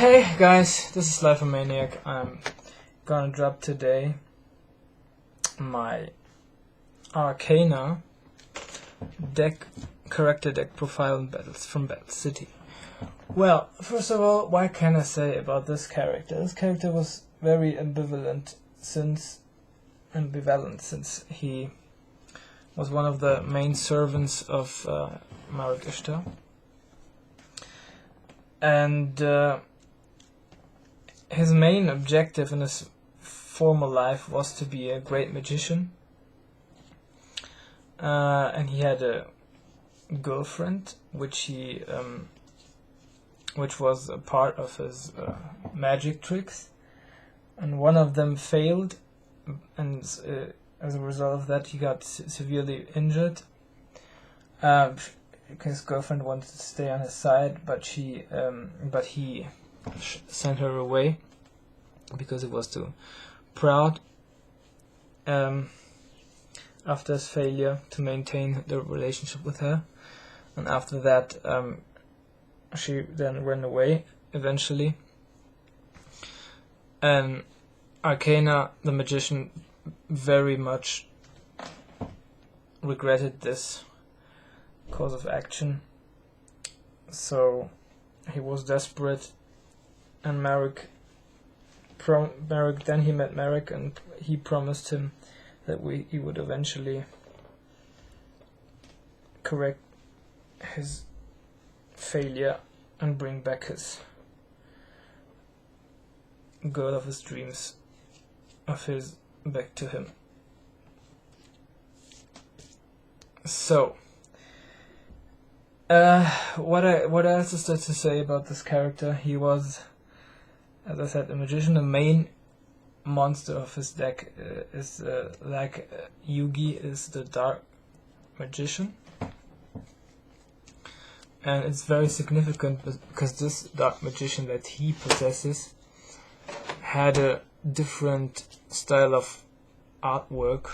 Hey guys, this is Life Maniac. I'm gonna drop today my Arkana character deck profile and battles from Battle City. Well, first of all, what can I say about this character? This character was very ambivalent since he was one of the main servants of Marek Ishtar. And his main objective in his former life was to be a great magician. And he had a girlfriend, which was a part of his magic tricks. And one of them failed, and as a result of that, he got severely injured. His girlfriend wanted to stay on his side, but he sent her away because he was too proud after his failure to maintain the relationship with her. And after that, she then ran away eventually. And Arkana, the magician, very much regretted this course of action, so he was desperate, and then he met Marek, and he promised him that he would eventually correct his failure and bring back his girl of his dreams back to him. So what else is there to say about this character? He was, as I said, a magician. The main monster of his deck is like Yugi is the dark magician, and it's very significant because this dark magician that he possesses had a different style of artwork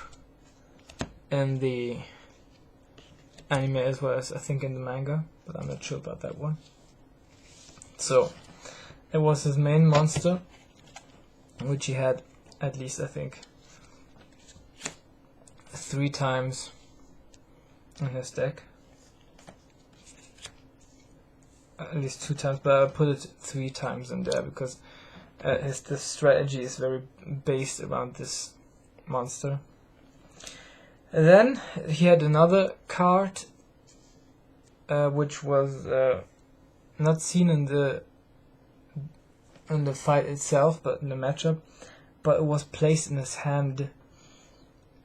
in the anime as well as I think in the manga, but I'm not sure about that one. So it was his main monster, which he had at least I think 3 times in his deck. At least 2 times, but I put it 3 times in there because the strategy is very based around this monster. And then he had another card, which was not seen in the fight itself, but in the matchup. But it was placed in his hand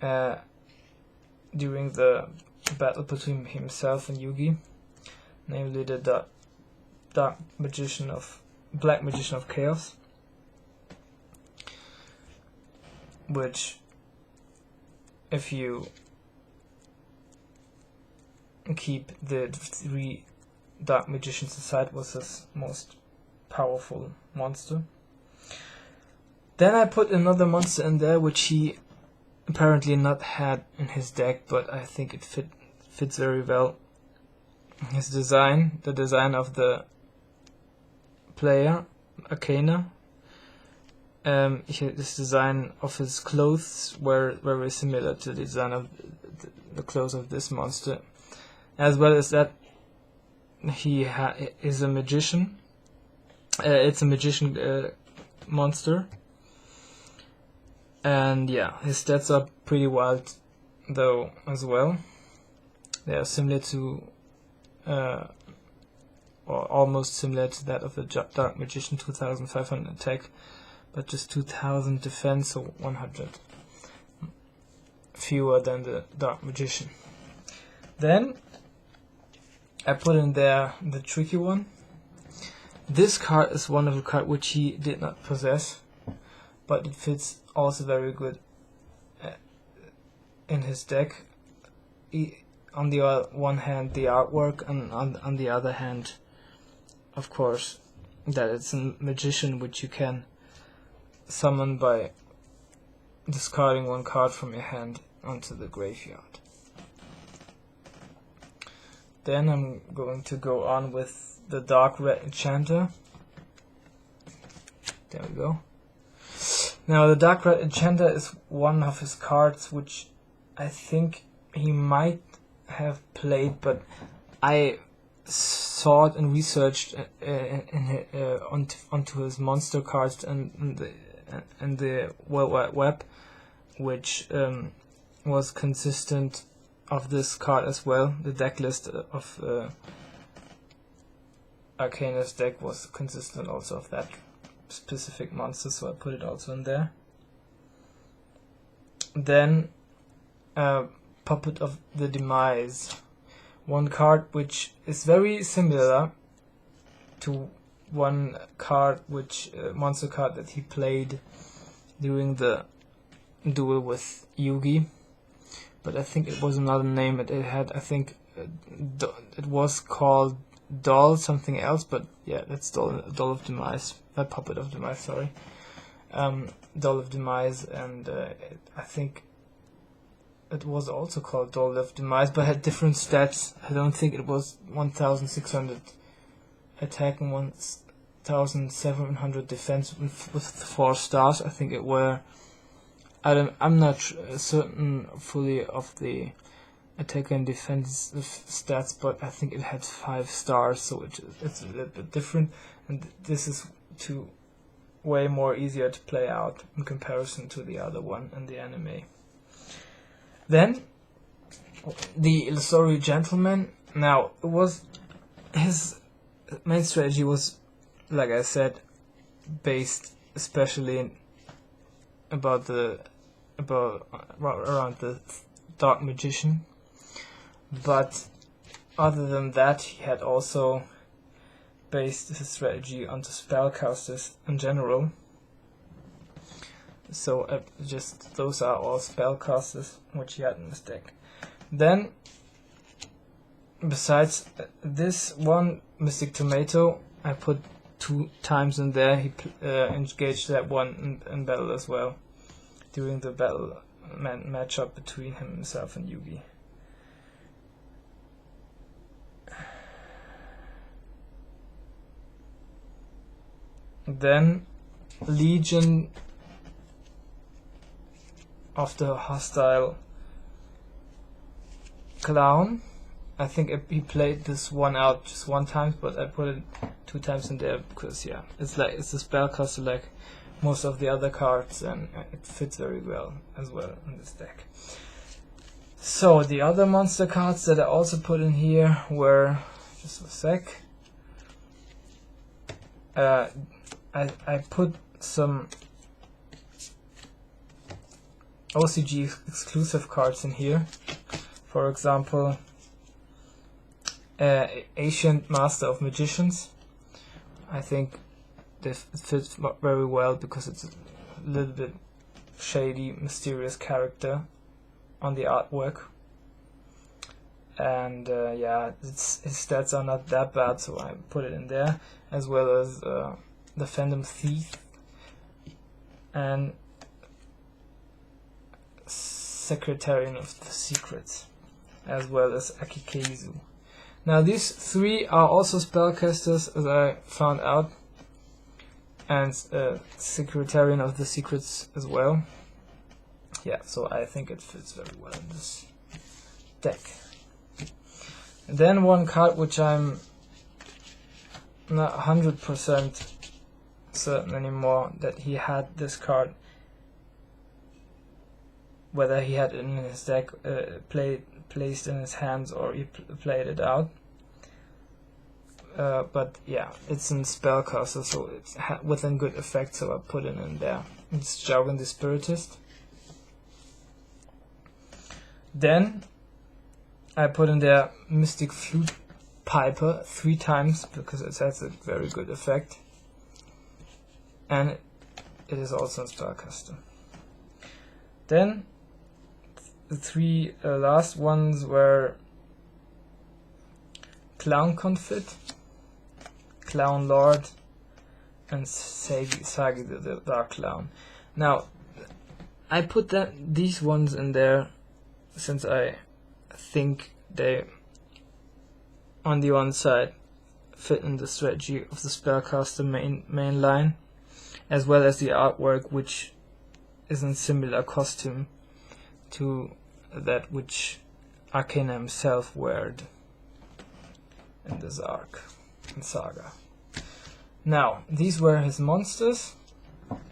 during the battle between himself and Yugi, namely the Black Magician of Chaos, which, if you keep the 3 dark magicians aside, was his most powerful monster. Then I put another monster in there which he apparently not had in his deck, but I think it fits very well. His design, the design of the player, Arkana. This design of his clothes were very similar to the design of the clothes of this monster, as well as that he is a magician. It's a magician monster, and yeah, his stats are pretty wild though as well. They are similar to, or almost similar to that of the Dark Magician, 2500 attack. But just 2000 defense, so 100 fewer than the Dark Magician. Then I put in there the tricky one. This card is one of the cards which he did not possess, but it fits also very good in his deck. On the one hand, the artwork, and on the other hand, of course, that it's a magician which you can summon by discarding 1 card from your hand onto the graveyard. Then I'm going to go on with the Dark Red Enchanter, There we go. Now the Dark Red Enchanter is one of his cards which I think he might have played, but I sought and researched onto his monster cards and the World Wide Web, which was consistent of this card as well. The deck list of Arkana's deck was consistent also of that specific monster, so I put it also in there. Then Puppet of the Demise, one card which is very similar to one card which monster card that he played during the duel with Yugi, but I think it was another name. It had, I think it was called Doll something else, but yeah, that's Doll of Demise, Puppet of Demise, sorry. Doll of Demise, and I think it was also called Doll of Demise, but had different stats. I don't think it was 1,600 attack and 1,700 defense with 4 stars. I think it were. I'm not certain fully of the attack and defense stats, but I think it had 5 stars, so it's a little bit different, and this is way more easier to play out in comparison to the other one in the anime. Then the Illusory Gentleman. Now it was his main strategy was, like I said, based especially around the Dark Magician, but other than that he had also based his strategy onto spellcasters in general. So just those are all spellcasters which he had in his deck. Then besides this one Mystic Tomato, I put 2 times in there. He engaged that one in battle as well during the battle matchup between himself and Yugi. Then Legion of the Hostile Clown. I think he played this one out just 1 time, but I put it 2 times in there because yeah, it's a spellcaster like most of the other cards, and it fits very well as well in this deck. So the other monster cards that I also put in here were, just a sec, I put some OCG exclusive cards in here. For example, Ancient Master of Magicians. I think this fits very well because it's a little bit shady, mysterious character on the artwork, and yeah, his stats are not that bad, so I put it in there, as well as the Phantom Thief and Secretarian of the Secrets, as well as Akikeizu. Now these 3 are also spellcasters, as I found out, and Secretarian of the Secrets as well. Yeah, so I think it fits very well in this deck. And then one card which I'm not 100% certain anymore that he had this card, whether he had it in his deck, placed in his hands, or he played it out. But yeah, it's in spellcaster, so it's within good effect, so I put it in there. It's Jargon the Spiritist. Then I put in there Mystic Flute Piper 3 times because it has a very good effect, and it is also in spellcaster. Then the 3 last ones were Clown Confit, Clown Lord, and Sagi the Dark Clown. Now I put these ones in there since I think they, on the one side, fit in the strategy of the spellcaster main line, as well as the artwork, which is in similar costume to that which Arkana himself wore in this arc and saga. Now, these were his monsters.